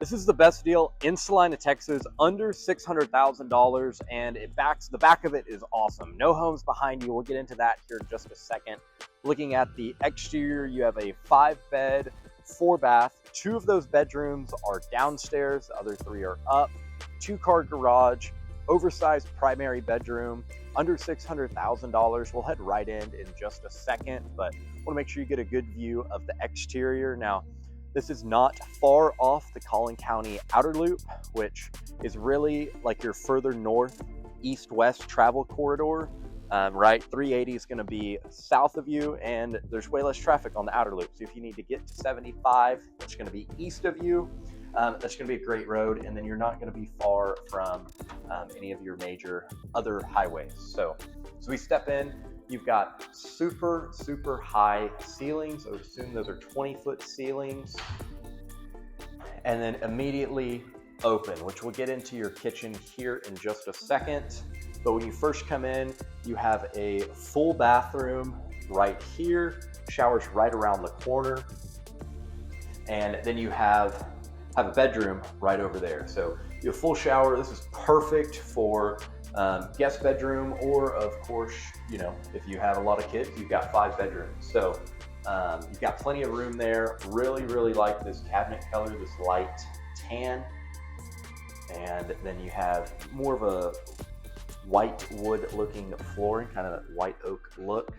This is the best deal in Celina, Texas, under $600,000, and the back of it is awesome. No homes behind you. We'll get into that here in just a second. Looking at the exterior, you have a 5-bed, 4-bath. 2 of those bedrooms are downstairs. The other 3 are up. 2-car garage, oversized primary bedroom, under $600,000. We'll head right in just a second, but I want to make sure you get a good view of the exterior. Now, this is not far off the Collin County outer loop, which is really like your further north, east-west travel corridor, right? 380 is gonna be south of you, and there's way less traffic on the outer loop. So if you need to get to 75, that's gonna be east of you. That's gonna be a great road, and then you're not gonna be far from any of your major other highways. So we step in. You've got super, super high ceilings. I would assume those are 20-foot ceilings. And then immediately open, which we'll get into your kitchen here in just a second. But when you first come in, you have a full bathroom right here, showers right around the corner. And then you have a bedroom right over there. So you have full shower. This is perfect for guest bedroom, or of course, you know, if you have a lot of kids, you've got 5 bedrooms. So you've got plenty of room there. Really, really like this cabinet color, this light tan. And then you have more of a white wood looking flooring, kind of that white oak look.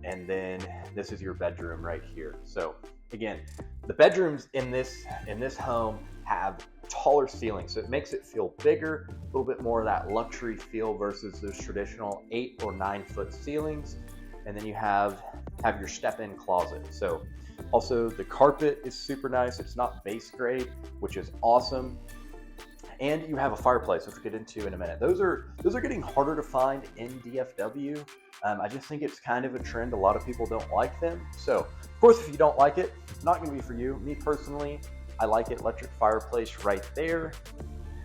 And then this is your bedroom right here. So again, the bedrooms in this home have taller ceilings, so it makes it feel bigger, a little bit more of that luxury feel versus those traditional 8 or 9 foot ceilings. And then you have your step-in closet. So also the carpet is super nice. It's not base grade, which is awesome. And you have a fireplace, which we'll get into in a minute. Those are getting harder to find in DFW. I just think it's kind of a trend. A lot of people don't like them. So of course, if you don't like it, it's not gonna be for you. Me personally, I like it. Electric fireplace right there.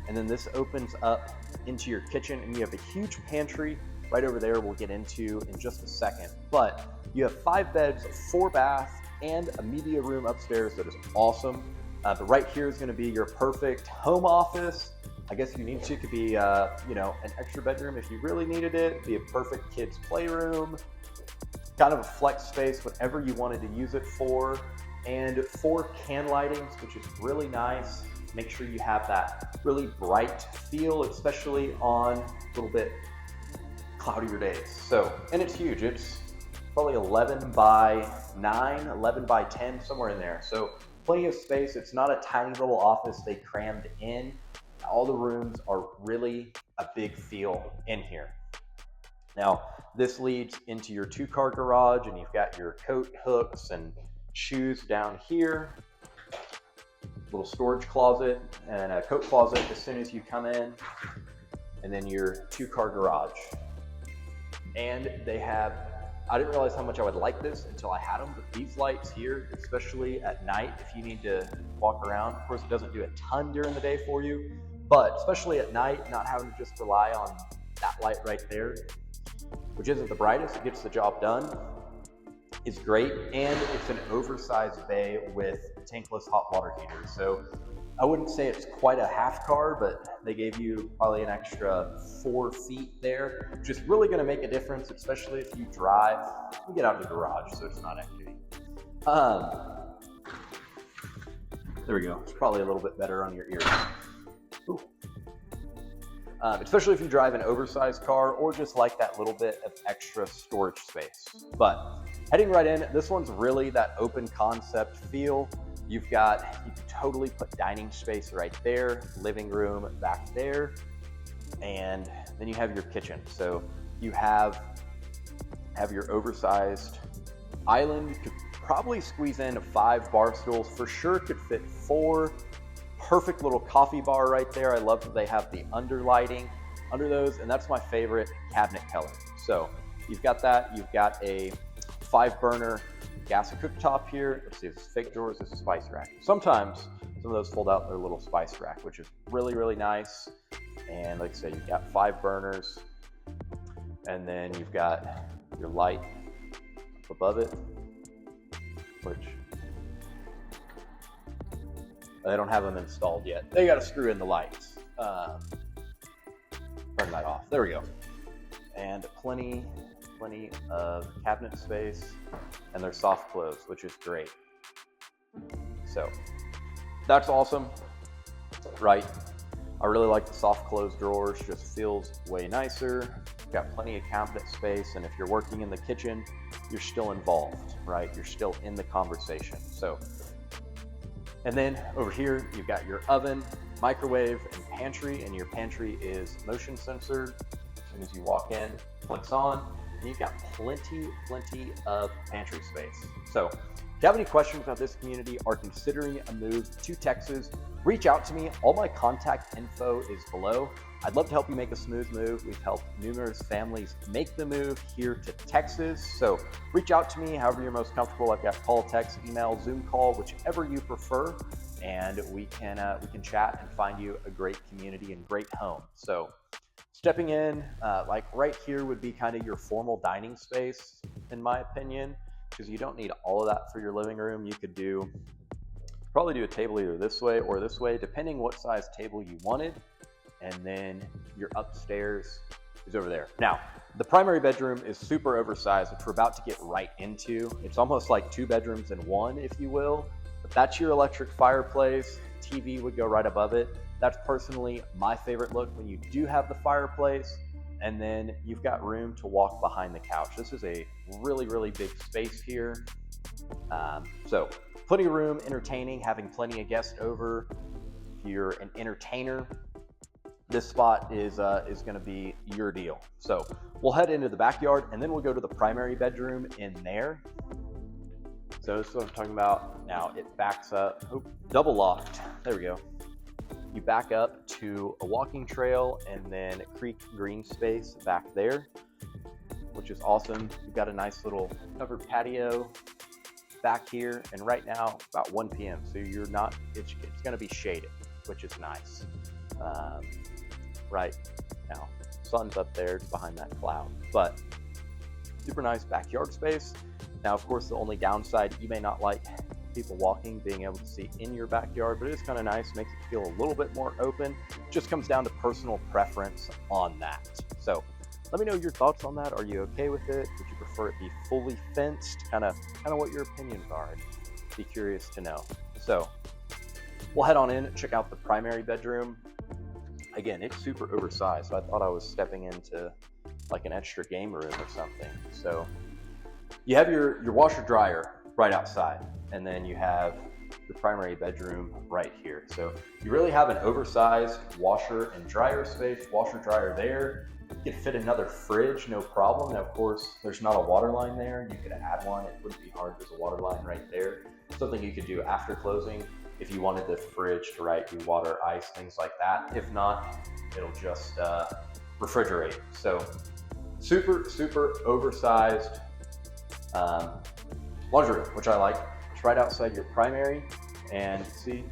And then this opens up into your kitchen, and you have a huge pantry right over there we'll get into in just a second. But you have 5 beds, 4 baths, and a media room upstairs that is awesome. But right here is gonna be your perfect home office. I guess if you need to, it could be you know, an extra bedroom if you really needed it. Be a perfect kids playroom, kind of a flex space, whatever you wanted to use it for. And 4 can lightings, which is really nice. Make sure you have that really bright feel, especially on a little bit cloudier days. So, and it's huge. It's probably 11 by 9, 11 by 10, somewhere in there. So plenty of space. It's not a tiny little office they crammed in. All the rooms are really a big feel in here. Now, this leads into your 2-car garage, and you've got your coat hooks and shoes down here. Little storage closet and a coat closet as soon as you come in. And then your 2-car garage. And they have, I didn't realize how much I would like this until I had them, but these lights here, especially at night, if you need to walk around, of course it doesn't do a ton during the day for you, but especially at night, not having to just rely on that light right there, which isn't the brightest, it gets the job done, is great. And it's an oversized bay with tankless hot water heater. So I wouldn't say it's quite a half car, but they gave you probably an extra 4 feet there, which is really going to make a difference, especially if you drive. You get out of the garage, so it's not empty. There we go. It's probably a little bit better on your ears. Ooh. Especially if you drive an oversized car or just like that little bit of extra storage space. But heading right in, this one's really that open concept feel. You can totally put dining space right there, living room back there, and then you have your kitchen. So you have your oversized island. You could probably squeeze in 5 bar stools. For sure could fit 4. Perfect little coffee bar right there. I love that they have the underlighting under those, and that's my favorite cabinet color. So you've got that. You've got a 5-burner gas cooktop here. Let's see, this is fake drawers, this is spice rack. Sometimes some of those fold out their little spice rack, which is really, really nice. And like I said, you've got 5 burners, and then you've got your light above it, which They don't have them installed yet. They got to screw in the lights. Turn that off. There we go. And plenty of cabinet space, and they're soft close, which is great. So that's awesome, right? I really like the soft close drawers, just feels way nicer. Got plenty of cabinet space, and if you're working in the kitchen, you're still involved, right? You're still in the conversation. So, and then over here, you've got your oven, microwave, and pantry, and your pantry is motion censored. As soon as you walk in, clicks on, and you've got plenty of pantry space. So if you have any questions about this community, are considering a move to Texas, reach out to me. All my contact info is below. I'd love to help you make a smooth move. We've helped numerous families make the move here to Texas. So reach out to me however you're most comfortable. I've got call, text, email, Zoom call, whichever you prefer, and we can chat and find you a great community and great home. So stepping in, like right here would be kind of your formal dining space, in my opinion, because you don't need all of that for your living room. You could probably do a table either this way or this way, depending what size table you wanted. And then your upstairs is over there. Now, the primary bedroom is super oversized, which we're about to get right into. It's almost like 2 bedrooms in one, if you will. But that's your electric fireplace. TV would go right above it. That's personally my favorite look when you do have the fireplace. And then you've got room to walk behind the couch. This is a really big space here. So plenty of room, entertaining, having plenty of guests over. If you're an entertainer, this spot is going to be your deal. So we'll head into the backyard, and then we'll go to the primary bedroom in there. So this is what I'm talking about. Now it backs up, double locked. There we go. You back up to a walking trail and then creek green space back there, which is awesome. You've got a nice little covered patio back here, and right now about 1 p.m. So you're not, it's going to be shaded, which is nice. Right now, sun's up there, it's behind that cloud, but super nice backyard space. Now, of course, the only downside, you may not like people walking, being able to see in your backyard, but it is kind of nice, makes it feel a little bit more open. Just comes down to personal preference on that. So let me know your thoughts on that. Are you okay with it? Would you prefer it be fully fenced? Kind of what your opinions are. I'd be curious to know. So we'll head on in and check out the primary bedroom. Again, it's super oversized, so I thought I was stepping into like an extra game room or something. So you have your washer dryer right outside, and then you have the primary bedroom right here. So you really have an oversized washer and dryer space. Washer dryer there. You could fit another fridge, no problem. Now, of course, there's not a water line there. You could add one. It wouldn't be hard. There's a water line right there. Something you could do after closing if you wanted the fridge to do water, ice, things like that. If not, it'll just refrigerate. So super oversized laundry room, which I like. It's right outside your primary, and see,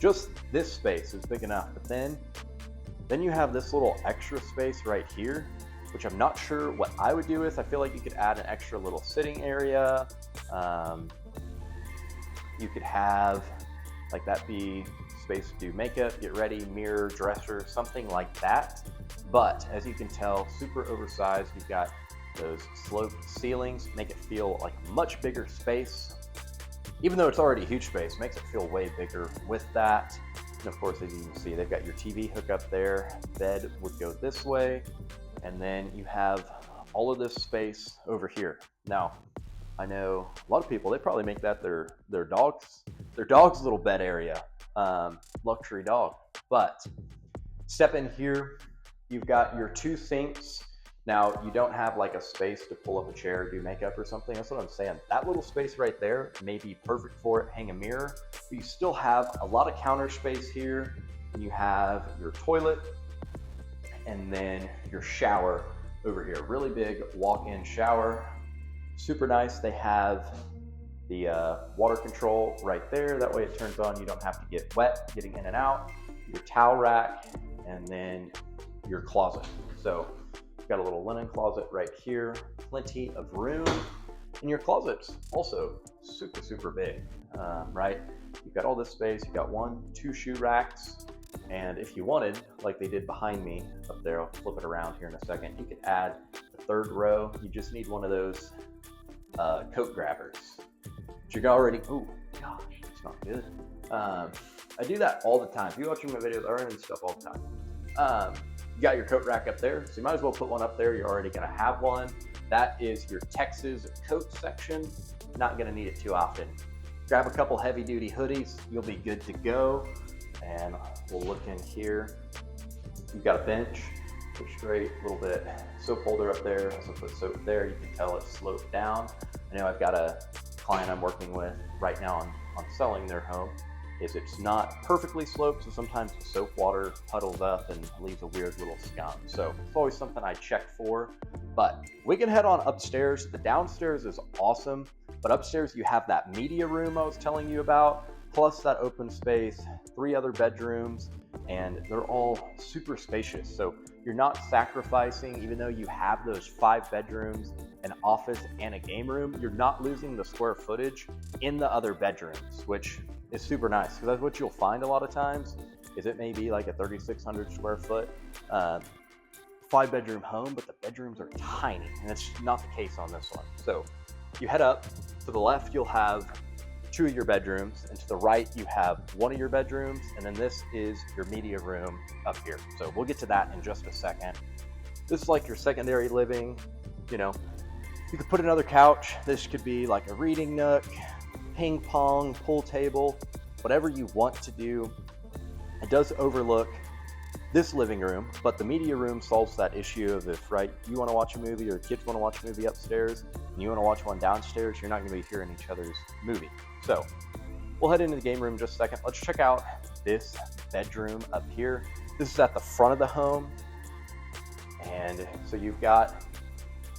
just this space is big enough. But then you have this little extra space right here, which I'm not sure what I would do with. I feel like you could add an extra little sitting area. You could have like that be space to do makeup, get ready, mirror, dresser, something like that. But as you can tell, super oversized. You've got those sloped ceilings, make it feel like a much bigger space. Even though it's already a huge space, makes it feel way bigger with that. And of course, as you can see, they've got your TV hookup there. Bed would go this way. And then you have all of this space over here. Now, I know a lot of people, they probably make that their dog's little bed area, luxury dog. But step in here, you've got your 2 sinks. Now, you don't have like a space to pull up a chair, do makeup or something. That's what I'm saying. That little space right there may be perfect for it, hang a mirror. But you still have a lot of counter space here. And you have your toilet and then your shower over here. Really big walk-in shower. Super nice. They have the water control right there. That way it turns on. You don't have to get wet getting in and out. Your towel rack, and then your closet. So you've got a little linen closet right here. Plenty of room. And your closet's also super, super big, right? You've got all this space, you've got 1, 2 shoe racks, and if you wanted, like they did behind me up there, I'll flip it around here in a second, you could add a 3rd row. You just need one of those coat grabbers. But you're already, oh gosh, it's not good. I do that all the time. If you're watching my videos, I run into stuff all the time. You got your coat rack up there, so you might as well put one up there. You're already gonna have one. That is your Texas coat section. Not gonna need it too often. Grab a couple heavy duty hoodies, you'll be good to go. And we'll look in here. You've got a bench, which is great. A little bit soap holder up there. Also put soap there. You can tell it's sloped down. I know I've got a client I'm working with right now on selling their home. It's not perfectly sloped, so sometimes the soap water puddles up and leaves a weird little scum. So it's always something I check for. But we can head on upstairs. The downstairs is awesome, but upstairs you have that media room I was telling you about, plus that open space, 3 other bedrooms, and they're all super spacious. So you're not sacrificing, even though you have those 5 bedrooms, an office, and a game room, you're not losing the square footage in the other bedrooms, which is super nice, because that's what you'll find a lot of times, is it may be like a 3,600 square foot 5-bedroom home, but the bedrooms are tiny, and that's not the case on this one. So you head up, to the left you'll have 2 of your bedrooms, and to the right you have 1 of your bedrooms, and then this is your media room up here. So we'll get to that in just a second. This is like your secondary living. You know, you could put another couch. This could be like a reading nook, ping pong, pool table, whatever you want to do. It does overlook this living room, but the media room solves that issue of if, right, you want to watch a movie or kids want to watch a movie upstairs and you want to watch one downstairs, you're not going to be hearing each other's movie. So we'll head into the game room in just a second. Let's check out this bedroom up here. This is at the front of the home, and so you've got,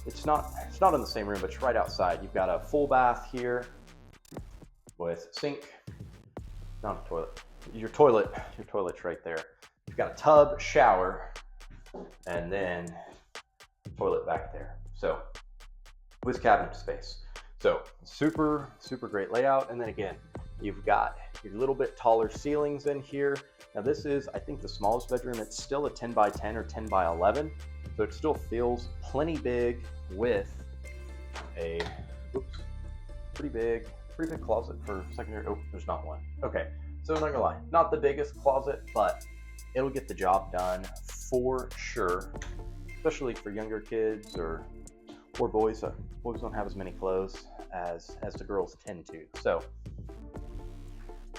it's not in the same room, but it's right outside. You've got a full bath here with sink, not a toilet, your toilet's right there. You've got a tub, shower, and then toilet back there. So with cabinet space. So super, super great layout. And then again, you've got your little bit taller ceilings in here. Now this is, I think, the smallest bedroom. It's still a 10 by 10 or 10 by 11. So it still feels plenty big with a, pretty big closet for secondary. Oh, there's not one. Okay, so I'm not gonna lie, not the biggest closet, but it'll get the job done for sure, especially for younger kids or boys. Boys don't have as many clothes as the girls tend to. So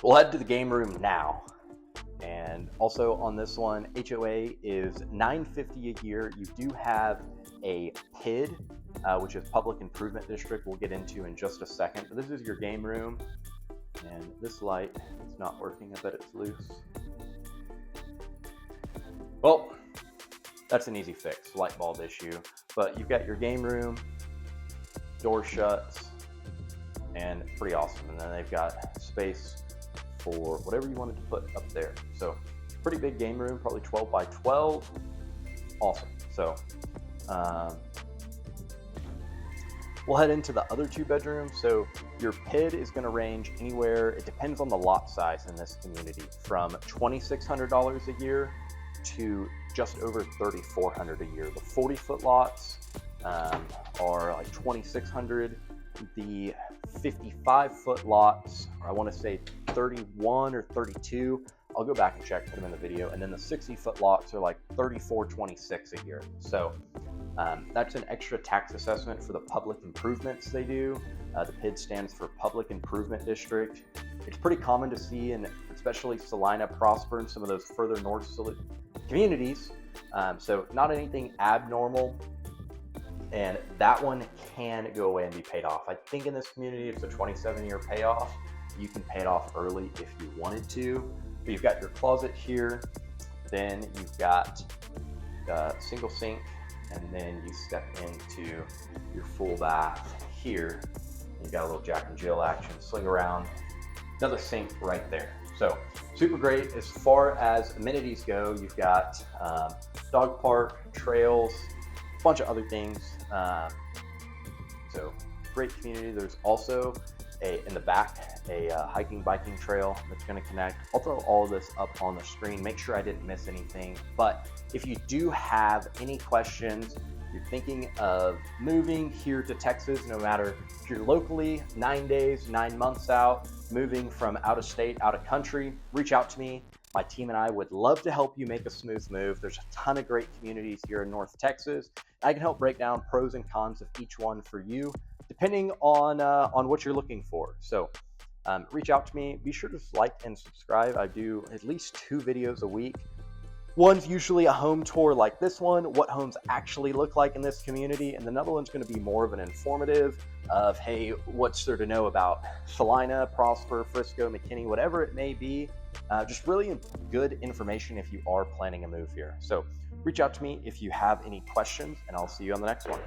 we'll head to the game room now. And also on this one, HOA is $950 a year. You do have a PID, which is Public Improvement District, we'll get into in just a second. But this is your game room, and this light is not working. I bet it's loose. Well, that's an easy fix, light bulb issue. But you've got your game room, door shuts, and pretty awesome. And then they've got space for whatever you wanted to put up there. So pretty big game room, probably 12 by 12. Awesome. So we'll head into the other 2 bedrooms. So your PID is going to range anywhere, it depends on the lot size in this community, from $2,600 a year to just over $3,400 a year. The 40-foot lots are like $2,600. The 55-foot lots, or I want to say 31 or 32. I'll go back and check, put them in the video. And then the 60-foot lots are like $3,426 a year. So that's an extra tax assessment for the public improvements they do. The PID stands for Public Improvement District. It's pretty common to see in especially Celina, Prosper, and some of those further north communities. So not anything abnormal. And that one can go away and be paid off. I think in this community, it's a 27-year payoff. You can pay it off early if you wanted to. But you've got your closet here. Then you've got a single sink. And then you step into your full bath here. You've got a little Jack and Jill action, sling around. Another sink right there. So super great. As far as amenities go, you've got dog park, trails, bunch of other things. So great community. There's also in the back, a hiking biking trail that's going to connect. I'll throw all of this up on the screen. Make sure I didn't miss anything. But if you do have any questions, you're thinking of moving here to Texas, no matter if you're locally 9 days, 9 months out, moving from out of state, out of country, reach out to me. My team and I would love to help you make a smooth move. There's a ton of great communities here in North Texas. I can help break down pros and cons of each one for you, depending on what you're looking for. So reach out to me. Be sure to like and subscribe. I do at least 2 videos a week. One's usually a home tour like this one, what homes actually look like in this community, and another one's going to be more of an informative of, hey, what's there to know about Celina, Prosper, Frisco, McKinney, whatever it may be. Just really good information if you are planning a move here. So reach out to me if you have any questions, and I'll see you on the next one.